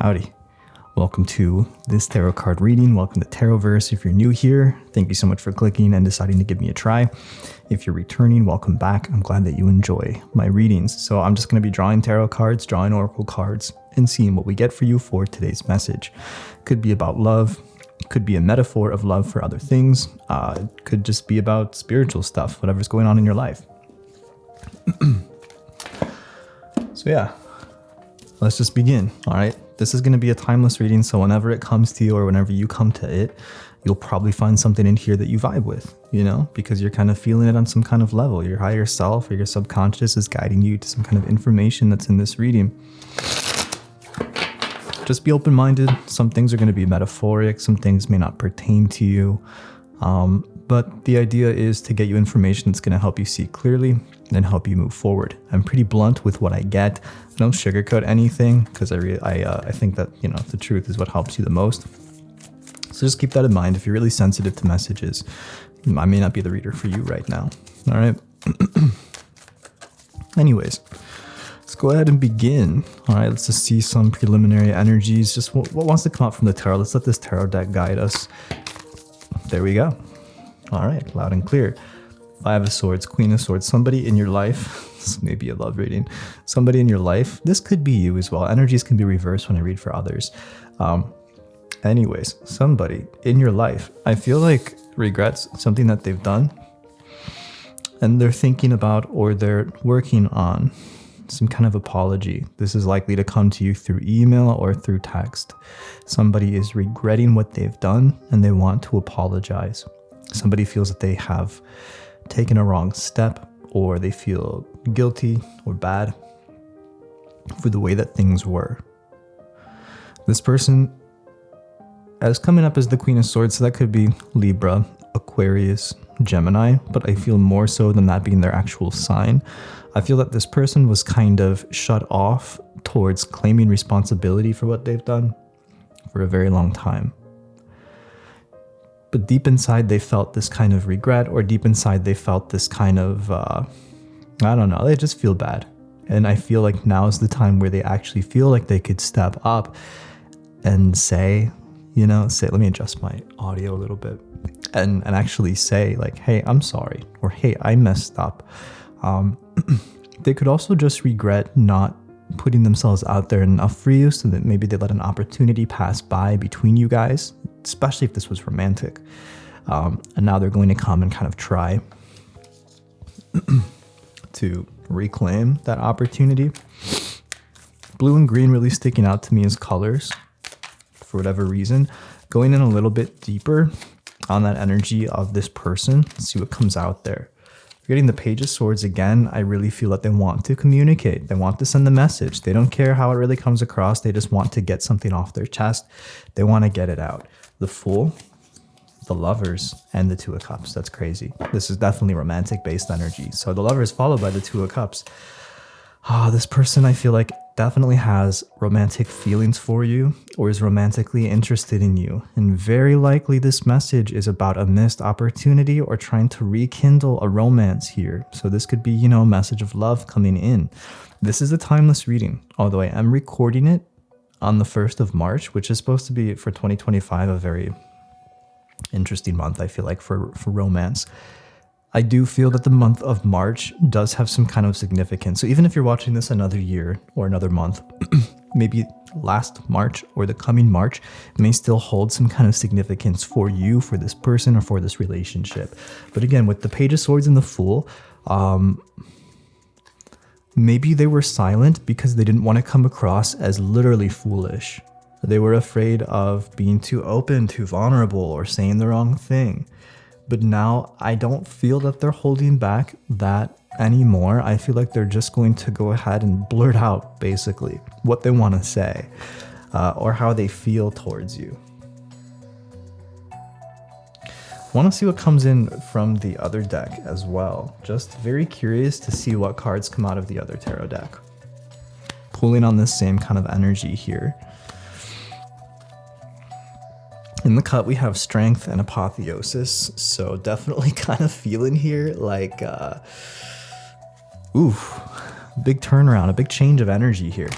Howdy. Welcome to this tarot card reading. Welcome to TAROVERSE. If you're new here, thank you so much for clicking and deciding to give me a try. If you're returning, welcome back. I'm glad that you enjoy my readings. So I'm just going to be drawing tarot cards, drawing oracle cards, and seeing what we get for you for today's message. Could be about love. Could be a metaphor of love for other things. Could just be about spiritual stuff, whatever's going on in your life. So yeah, let's just begin. All right. This is going to be a timeless reading, so whenever it comes to you or whenever you come to it, you'll probably find something in here that you vibe with, you know, because you're kind of feeling it on some kind of level. Your higher self or your subconscious is guiding you to some kind of information that's in this reading. Just be open-minded. Some things are going to be metaphoric. Some things may not pertain to you. But the idea is to get you information that's going to help you see clearly and help you move forward. I'm pretty blunt with what I get. I don't sugarcoat anything because I think that, you know, the truth is what helps you the most. So just keep that in mind. If you're really sensitive to messages, I may not be the reader for you right now. All right. Anyways, let's go ahead and begin. All right, let's just see some preliminary energies. Just what wants to come out from the tarot. Let's let this tarot deck guide us. There we go. All right, loud and clear. Five of Swords, Queen of Swords, somebody in your life, this may be a love reading, somebody in your life, this could be you as well. Energies can be reversed when I read for others. Anyways, somebody in your life, I feel like regrets something that they've done and they're thinking about or they're working on some kind of apology. This is likely to come to you through email or through text. Somebody is regretting what they've done and they want to apologize. Somebody feels that they have taken a wrong step or they feel guilty or bad for the way that things were. This person is coming up as the Queen of Swords, so that could be Libra, Aquarius, Gemini, but I feel more so than that being their actual sign. I feel that this person was kind of shut off towards claiming responsibility for what they've done for a very long time. But deep inside, they felt this kind of regret, or deep inside, they felt this kind of, I don't know, they just feel bad. And I feel like now is the time where they actually feel like they could step up and say, you know, let me adjust my audio a little bit, and actually say like, hey, I'm sorry, or hey, I messed up. They could also just regret not putting themselves out there enough for you, so that maybe they let an opportunity pass by between you guys, especially if this was romantic. And now they're going to come and kind of try to reclaim that opportunity. Blue and green really sticking out to me as colors for whatever reason. Going in a little bit deeper on that energy of this person. Let's see what comes out there. Getting the Page of Swords again, I really feel that they want to communicate. They want to send a message. They don't care how it really comes across. They just want to get something off their chest. They want to get it out. The Fool, the Lovers, and the Two of Cups. That's crazy. This is definitely romantic-based energy. So the Lovers followed by the Two of Cups. This person, I feel like, definitely has romantic feelings for you or is romantically interested in you. And very likely this message is about a missed opportunity or trying to rekindle a romance here. So this could be, you know, a message of love coming in. This is a timeless reading, although I am recording it on the 1st of March, which is supposed to be for 2025, a very interesting month, I feel like, for romance. I do feel that the month of March does have some kind of significance. So even if you're watching this another year or another month, maybe last March or the coming March may still hold some kind of significance for you, for this person, or for this relationship. But again, with the Page of Swords and the Fool, maybe they were silent because they didn't want to come across as literally foolish. They were afraid of being too open, too vulnerable, or saying the wrong thing. But now I don't feel that they're holding back that anymore. I feel like they're just going to go ahead and blurt out basically what they want to say or how they feel towards you. I want to see what comes in from the other deck as well. Just very curious to see what cards come out of the other tarot deck. Pulling on this same kind of energy here. In the cut, we have Strength and Apotheosis, so definitely kind of feeling here like, big turnaround, a big change of energy here.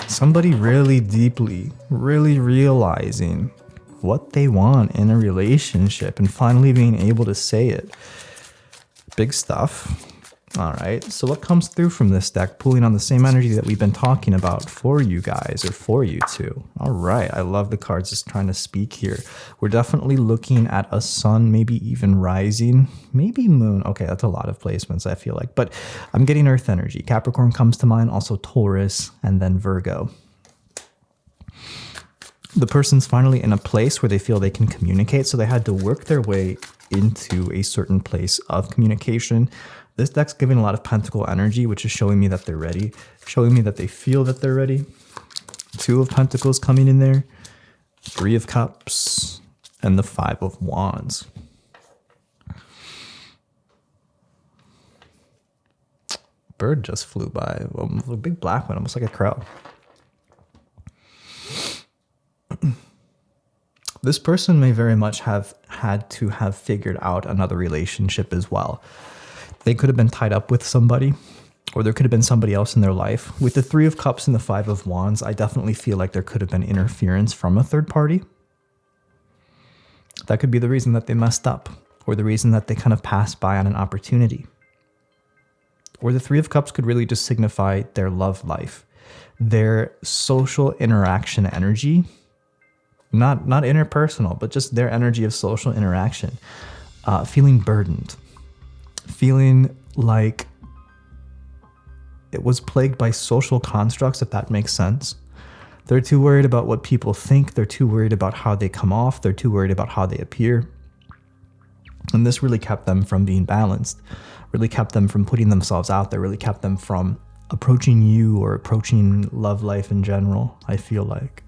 Somebody really deeply, really realizing what they want in a relationship and finally being able to say it. Big stuff. All right, so what comes through from this deck, pulling on the same energy that we've been talking about for you guys, or for you two? All right, I love the cards just trying to speak here. We're definitely looking at a sun, maybe even rising, maybe moon. Okay, that's a lot of placements, I feel like, but I'm getting earth energy. Capricorn comes to mind, also Taurus, and then Virgo. The person's finally in a place where they feel they can communicate, so they had to work their way into a certain place of communication. This deck's giving a lot of pentacle energy, which is showing me that they're ready, showing me that they feel that they're ready. 2 of Pentacles coming in there, 3 of Cups, and the 5 of Wands. Bird just flew by, a big black one, almost like a crow. This person may very much have had to have figured out another relationship as well. They could have been tied up with somebody, or there could have been somebody else in their life. With the 3 of Cups and the 5 of Wands, I definitely feel like there could have been interference from a third party. That could be the reason that they messed up, or the reason that they kind of passed by on an opportunity. Or the 3 of Cups could really just signify their love life, their social interaction energy, not interpersonal, but just their energy of social interaction, feeling burdened. Feeling like it was plagued by social constructs, if that makes sense. They're too worried about what people think. They're too worried about how they come off. They're too worried about how they appear. And this really kept them from being balanced, really kept them from putting themselves out there, really kept them from approaching you or approaching love life in general, I feel like.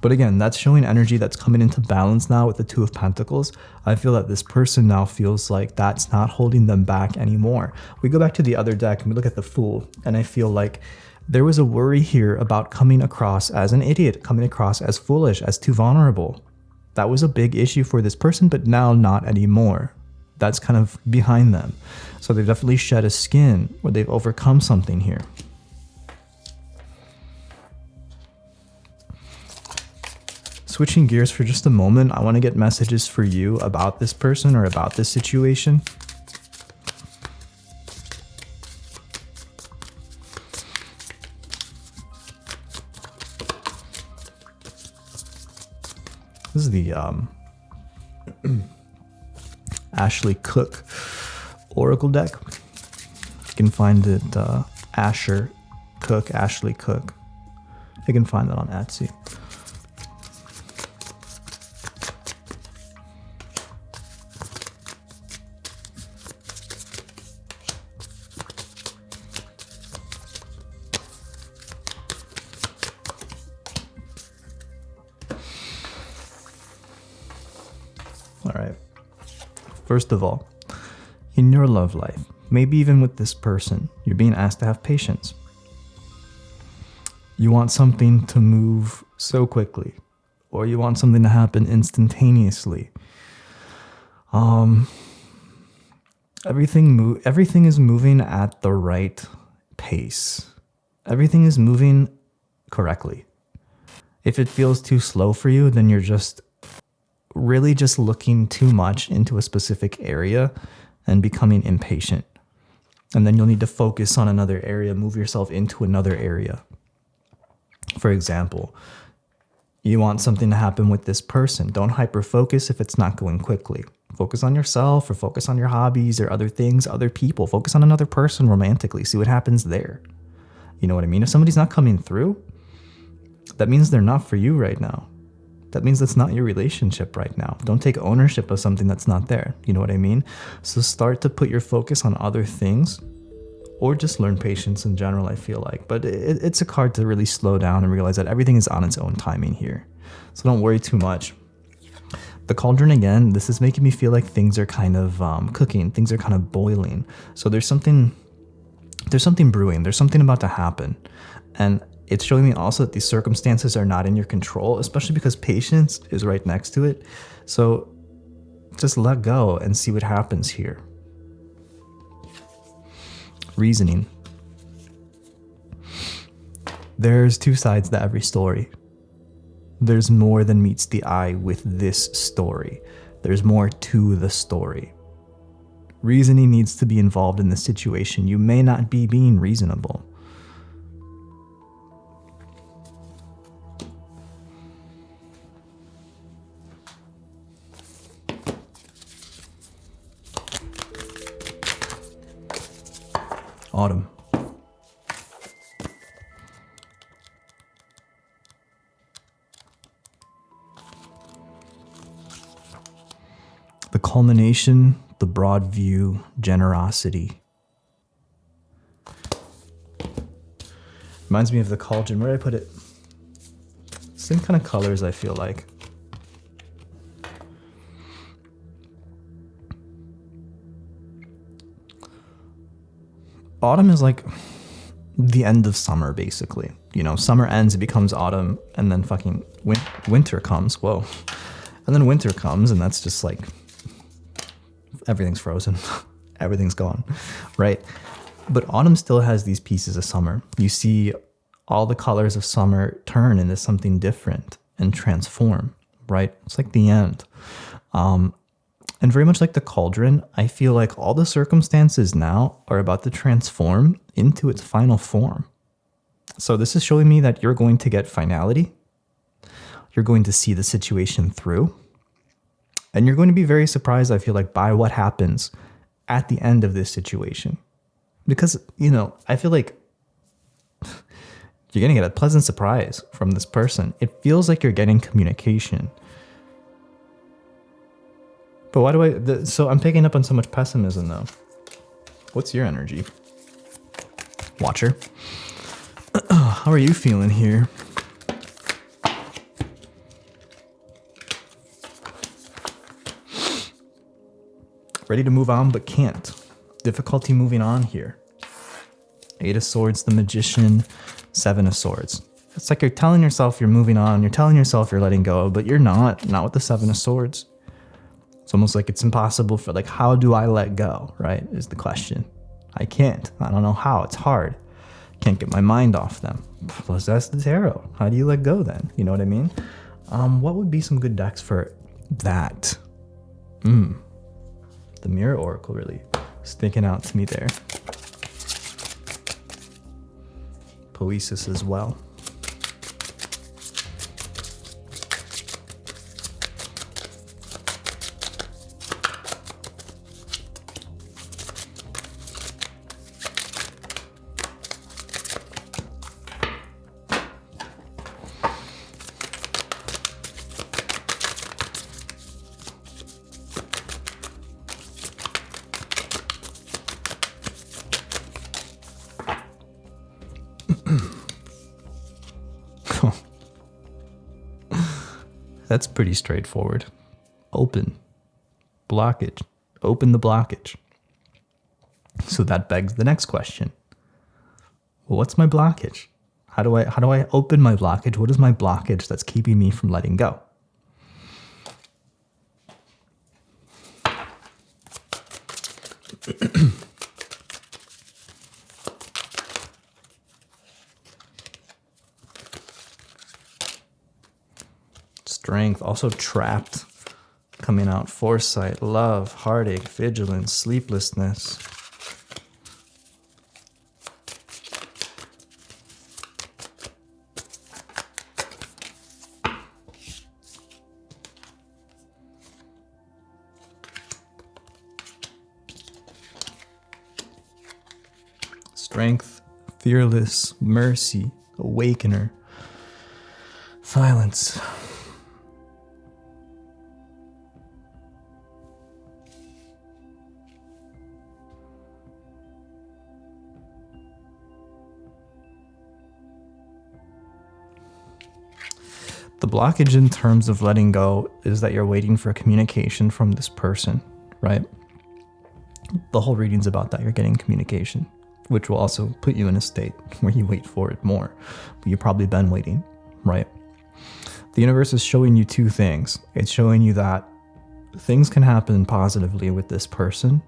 But again, that's showing energy that's coming into balance now with the 2 of Pentacles. I feel that this person now feels like that's not holding them back anymore. We go back to the other deck and we look at the Fool, and I feel like there was a worry here about coming across as an idiot, coming across as foolish, as too vulnerable. That was a big issue for this person, but now not anymore. That's kind of behind them. So they've definitely shed a skin, or they've overcome something here. Switching gears for just a moment, I want to get messages for you about this person or about this situation. This is the Ashley Cook Oracle deck. You can find it Ashley Cook. You can find it on Etsy. All right. First of all, in your love life, maybe even with this person, you're being asked to have patience. You want something to move so quickly, or you want something to happen instantaneously. Everything is moving at the right pace. Everything is moving correctly. If it feels too slow for you, then you're just really just looking too much into a specific area and becoming impatient. And then you'll need to focus on another area, move yourself into another area. For example, you want something to happen with this person. Don't hyper-focus if it's not going quickly. Focus on yourself, or focus on your hobbies or other things, other people. Focus on another person romantically. See what happens there. You know what I mean? If somebody's not coming through, that means they're not for you right now. That means that's not your relationship right now. Don't take ownership of something that's not there. You know what I mean? So start to put your focus on other things, or just learn patience in general, I feel like. But it's a card to really slow down and realize that everything is on its own timing here. So don't worry too much. The cauldron, again, this is making me feel like things are kind of cooking. Things are kind of boiling. So there's something brewing. There's something about to happen. And it's showing me also that these circumstances are not in your control, especially because patience is right next to it. So just let go and see what happens here. There's two sides to every story. There's more than meets the eye with this story. There's more to the story. Reasoning needs to be involved in the situation. You may not be being reasonable. Autumn. The culmination, the broad view, generosity. Reminds me of the cauldron. Where did I put it? Same kind of colors, I feel like. Autumn is like the end of summer, basically. You know, summer ends, it becomes autumn, and then fucking winter comes. Whoa. And then winter comes, and that's just like, everything's frozen. Everything's gone, right? But autumn still has these pieces of summer. You see all the colors of summer turn into something different and transform, right? It's like the end. And very much like the cauldron, I feel like all the circumstances now are about to transform into its final form. So this is showing me that you're going to get finality. You're going to see the situation through. And you're going to be very surprised, I feel like, by what happens at the end of this situation. Because, you know, I feel like you're going to get a pleasant surprise from this person. It feels like you're getting communication. But why do so I'm picking up on so much pessimism, though. What's your energy? Watcher. How are you feeling here? Ready to move on, but can't. Difficulty moving on here. 8 of Swords, the Magician, 7 of Swords. It's like you're telling yourself you're moving on. You're telling yourself you're letting go, but you're not. Not with the 7 of Swords. It's almost like it's impossible for, like, how do I let go, right, is the question. I can't. I don't know how. It's hard. Can't get my mind off them. Plus, that's the tarot. How do you let go then? You know what I mean? What would be some good decks for that? The Mirror Oracle really sticking out to me there. Poesis as well. That's pretty straightforward. Open. Blockage. Open the blockage. So that begs the next question. Well, what's my blockage? How do I open my blockage? What is my blockage that's keeping me from letting go? Strength, also trapped, coming out. Foresight, love, heartache, vigilance, sleeplessness. Strength, fearless, mercy, awakener, silence. The blockage in terms of letting go is that you're waiting for communication from this person, right? The whole reading's about that. You're getting communication, which will also put you in a state where you wait for it more. But you've probably been waiting, right? The universe is showing you two things. It's showing you that things can happen positively with this person,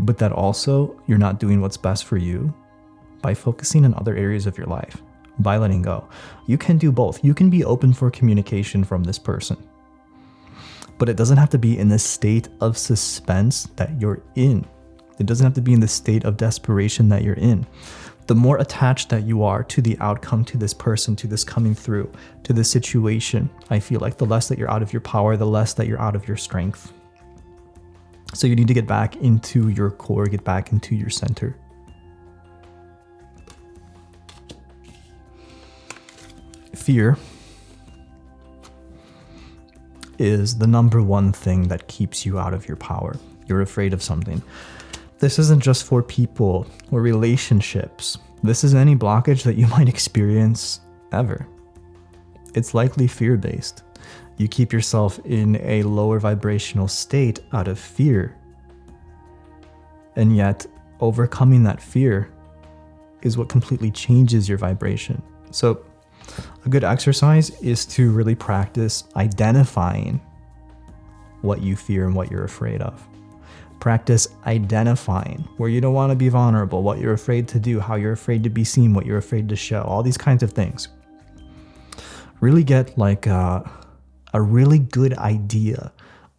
but that also you're not doing what's best for you by focusing on other areas of your life, by letting go. You can do both. You can be open for communication from this person, but it doesn't have to be in the state of suspense that you're in. It doesn't have to be in the state of desperation that you're in. The more attached that you are to the outcome, to this person, to this coming through, to this situation, I feel like the less that you're out of your power, the less that you're out of your strength. So you need to get back into your core, get back into your center. Fear is the number one thing that keeps you out of your power. You're afraid of something. This isn't just for people or relationships. This is any blockage that you might experience ever. It's likely fear-based. You keep yourself in a lower vibrational state out of fear. And yet, overcoming that fear is what completely changes your vibration. So, a good exercise is to really practice identifying what you fear and what you're afraid of. Practice identifying where you don't want to be vulnerable, what you're afraid to do, how you're afraid to be seen, what you're afraid to show, all these kinds of things. Really get like a really good idea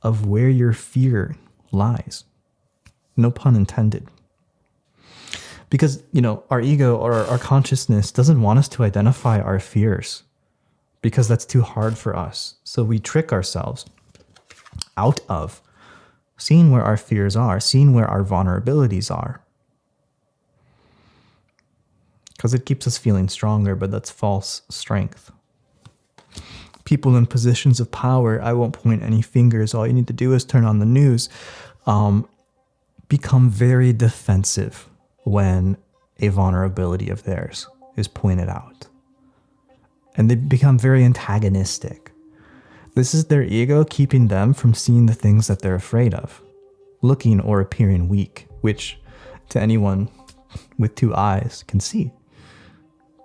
of where your fear lies. No pun intended. Because, our ego or our consciousness doesn't want us to identify our fears because that's too hard for us. So we trick ourselves out of seeing where our fears are, seeing where our vulnerabilities are. Because it keeps us feeling stronger, but that's false strength. People in positions of power, I won't point any fingers, all you need to do is turn on the news, become very defensive when a vulnerability of theirs is pointed out. And they become very antagonistic. This is their ego keeping them from seeing the things that they're afraid of, looking or appearing weak, which to anyone with two eyes can see.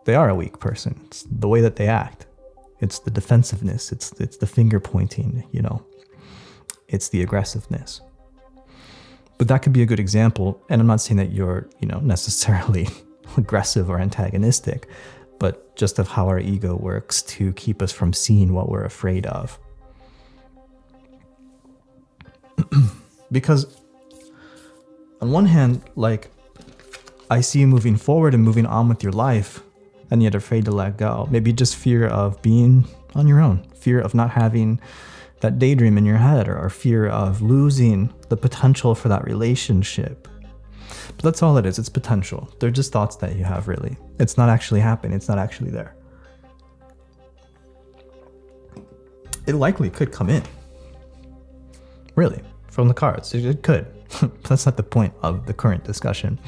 They are a weak person. It's the way that they act. It's the defensiveness. It's the finger pointing, It's the aggressiveness. But that could be a good example. And I'm not saying that you're, necessarily aggressive or antagonistic, but just of how our ego works to keep us from seeing what we're afraid of. Because on one hand, I see you moving forward and moving on with your life, and yet afraid to let go. Maybe just fear of being on your own, fear of not having that daydream in your head, or fear of losing the potential for that relationship. But that's all it is. It's potential. They're just thoughts that you have, really. It's not actually happening. It's not actually there. It likely could come in. Really, from the cards. It could. That's not the point of the current discussion.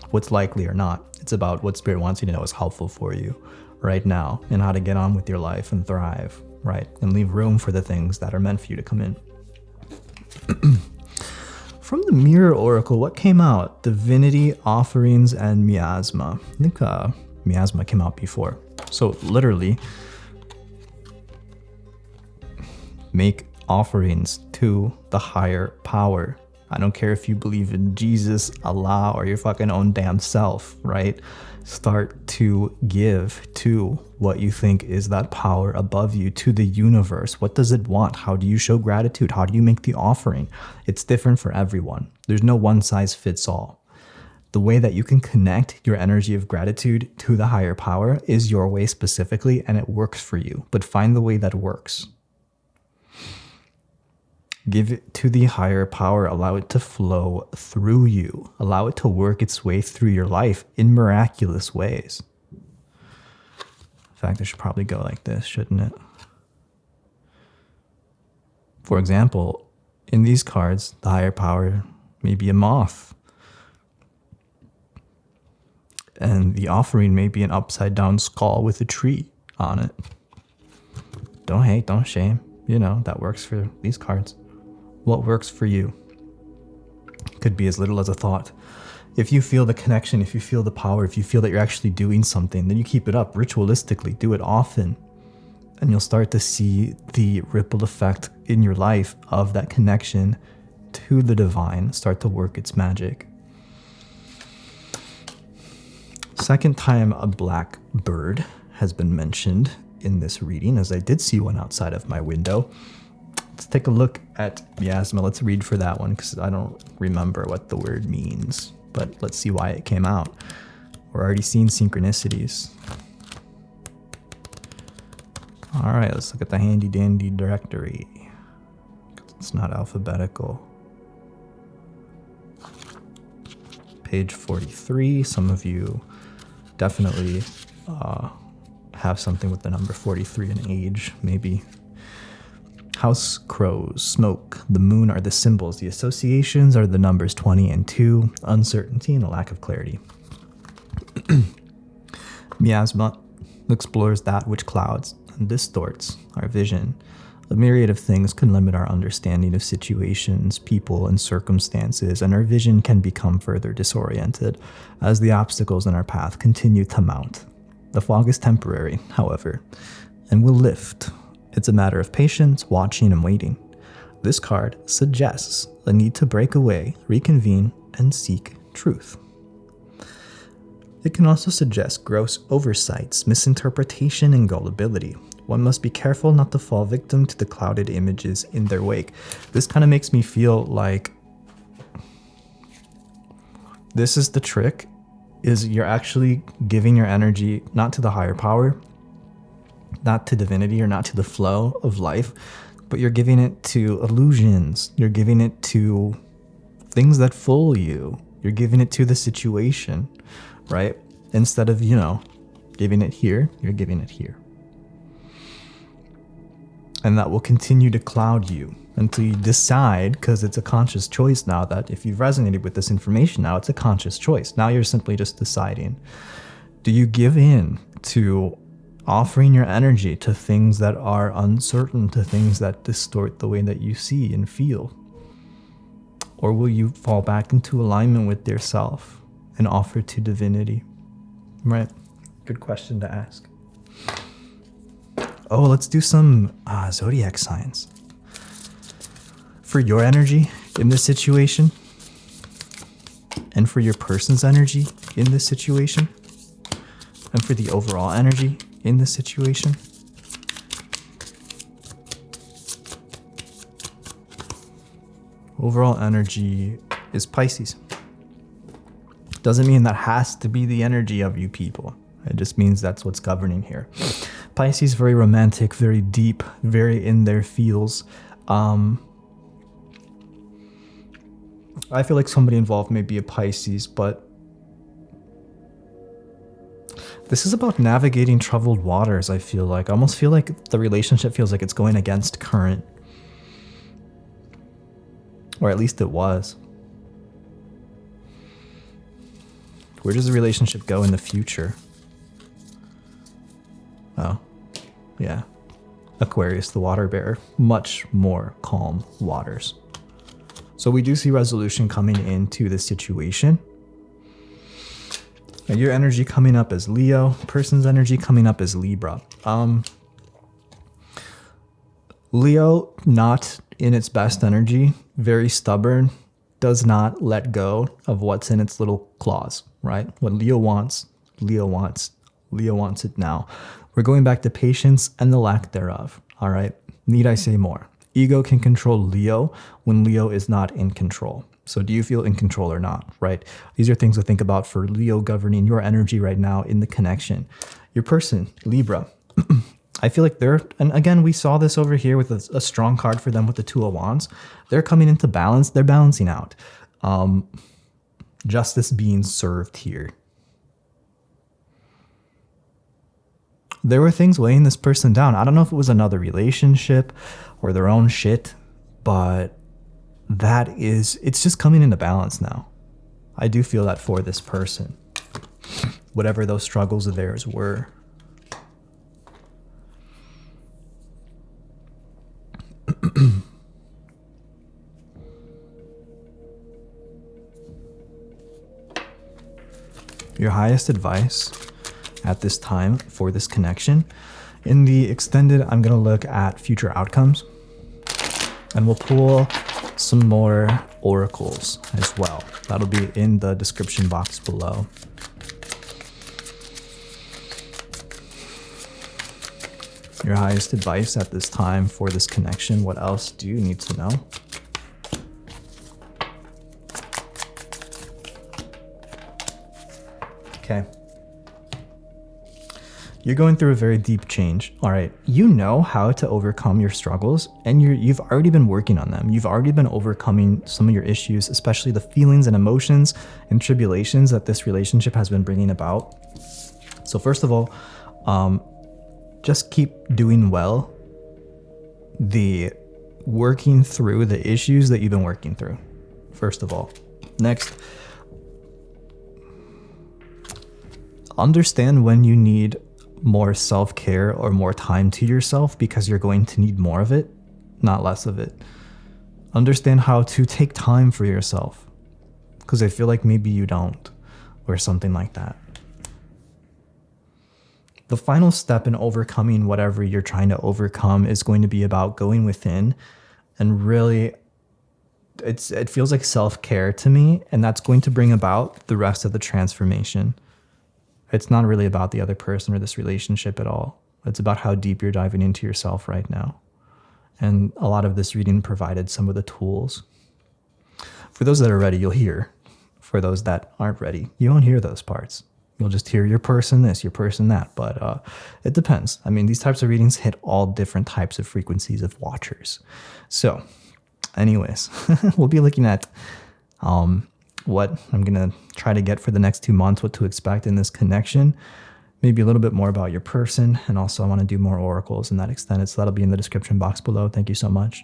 What's likely or not. It's about what Spirit wants you to know is helpful for you right now and how to get on with your life and thrive, right? And leave room for the things that are meant for you to come in. From the Mirror Oracle, what came out? Divinity, Offerings, and Miasma. I think Miasma came out before. So literally, make offerings to the higher power. I don't care if you believe in Jesus, Allah, or your fucking own damn self, right? Start to give to what you think is that power above you, to the universe. What does it want? How do you show gratitude? How do you make the offering? It's different for everyone. There's no one size fits all. The way that you can connect your energy of gratitude to the higher power is your way specifically, and it works for you. But find the way that works. Give it to the higher power. Allow it to flow through you. Allow it to work its way through your life in miraculous ways. In fact, I should probably go like this, shouldn't it? For example, in these cards, the higher power may be a moth. And the offering may be an upside down skull with a tree on it. Don't hate, don't shame. That works for these cards. What works for you could be as little as a thought. If you feel the connection, if you feel the power, if you feel that you're actually doing something, then you keep it up ritualistically. Do it often. And you'll start to see the ripple effect in your life of that connection to the divine start to work its magic. Second time a black bird has been mentioned in this reading, as I did see one outside of my window. Let's take a look at miasma. Let's read for that one because I don't remember what the word means, but let's see why it came out. We're already seeing synchronicities. All right, let's look at the handy dandy directory. It's not alphabetical. Page 43. Some of you definitely have something with the number 43 in age, maybe. House crows, smoke, the moon are the symbols. The associations are the numbers 20 and 2, uncertainty and a lack of clarity. Miasma explores that which clouds and distorts our vision. A myriad of things can limit our understanding of situations, people, and circumstances, and our vision can become further disoriented as the obstacles in our path continue to mount. The fog is temporary, however, and will lift. It's a matter of patience, watching, and waiting. This card suggests a need to break away, reconvene, and seek truth. It can also suggest gross oversights, misinterpretation, and gullibility. One must be careful not to fall victim to the clouded images in their wake. This kind of makes me feel like this is the trick, is you're actually giving your energy not to the higher power, not to divinity or not to the flow of life, but you're giving it to illusions. You're giving it to things that fool you. You're giving it to the situation, right? Instead of, giving it here, you're giving it here. And that will continue to cloud you until you decide, because it's a conscious choice now, that if you've resonated with this information now, it's a conscious choice. Now you're simply just deciding, do you give in to offering your energy to things that are uncertain, to things that distort the way that you see and feel? Or will you fall back into alignment with yourself and offer to divinity? Right? Good question to ask. Oh, let's do some Zodiac signs. For your energy in this situation, and for your person's energy in this situation, and for the overall energy in this situation. Overall energy is Pisces. Doesn't mean that has to be the energy of you people. It just means that's what's governing here. Pisces, very romantic, very deep, very in their feels. I feel like somebody involved may be a Pisces, but this is about navigating troubled waters, I feel like. I almost feel like the relationship feels like it's going against current. Or at least it was. Where does the relationship go in the future? Oh, yeah. Aquarius, the water bearer. Much more calm waters. So we do see resolution coming into this situation. And your energy coming up as Leo. Person's energy coming up as Libra. Leo, not in its best energy. Very stubborn. Does not let go of what's in its little claws, right? What Leo wants it now. We're going back to patience and the lack thereof, all right? Need I say more? Ego can control Leo when Leo is not in control. So do you feel in control or not, right? These are things to think about for Leo governing your energy right now in the connection. Your person, Libra. I feel like and again, we saw this over here with a strong card for them with the Two of Wands. They're coming into balance. They're balancing out. Justice being served here. There were things weighing this person down. I don't know if it was another relationship or their own shit, but it's just coming into balance now. I do feel that for this person. Whatever those struggles of theirs were. Your highest advice at this time for this connection. In the extended, I'm going to look at future outcomes, and we'll pull some more oracles as well. That'll be in the description box below. your highest advice at this time for this connection. What else do you need to know? Okay. You're going through a very deep change. All right. You know how to overcome your struggles, and you've already been working on them. You've already been overcoming some of your issues, especially the feelings and emotions and tribulations that this relationship has been bringing about. So first of all, just keep doing well the working through the issues that you've been working through, first of all. Next, understand when you need more self-care or more time to yourself, because you're going to need more of it, not less of it. Understand how to take time for yourself, because I feel like maybe you don't, or something like that. The final step in overcoming whatever you're trying to overcome is going to be about going within and really, it feels like self-care to me, and that's going to bring about the rest of the transformation. It's not really about the other person or this relationship at all. It's about how deep you're diving into yourself right now. And a lot of this reading provided some of the tools. For those that are ready, you'll hear. For those that aren't ready, you won't hear those parts. You'll just hear your person this, your person that, but it depends. I mean, these types of readings hit all different types of frequencies of watchers. So anyways, we'll be looking at what I'm going to try to get for the next 2 months, what to expect in this connection, maybe a little bit more about your person. And also I want to do more oracles in that extent. So that'll be in the description box below. Thank you so much.